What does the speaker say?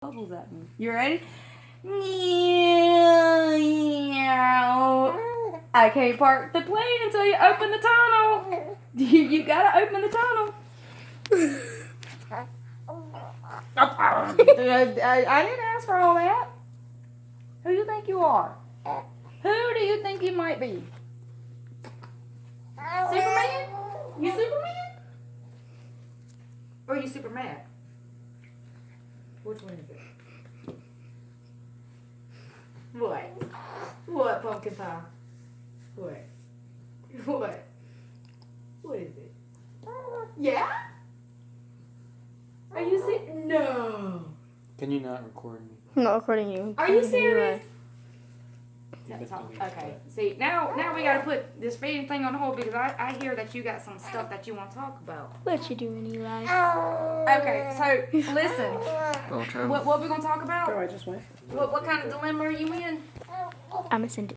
bubbles at me. You ready? I can't park the plane until you open the tunnel. You gotta open the tunnel. I didn't ask for all that. Who do you think you are? Who do you think you might be? Superman? You Superman? Or you Superman? Which one is it? What? What, pumpkin pie? What? What? What is it? Yeah? Are you serious? No. Can you not record me? I'm not recording you. Are you serious? You That's best all. believe Okay. that. See, now we gotta put this feeding thing on hold because I hear that you got some stuff that you want to talk about. What you doing, Eli? Okay, so listen. What we gonna talk about? I just went. What kind of dilemma are you in? I'm gonna send it.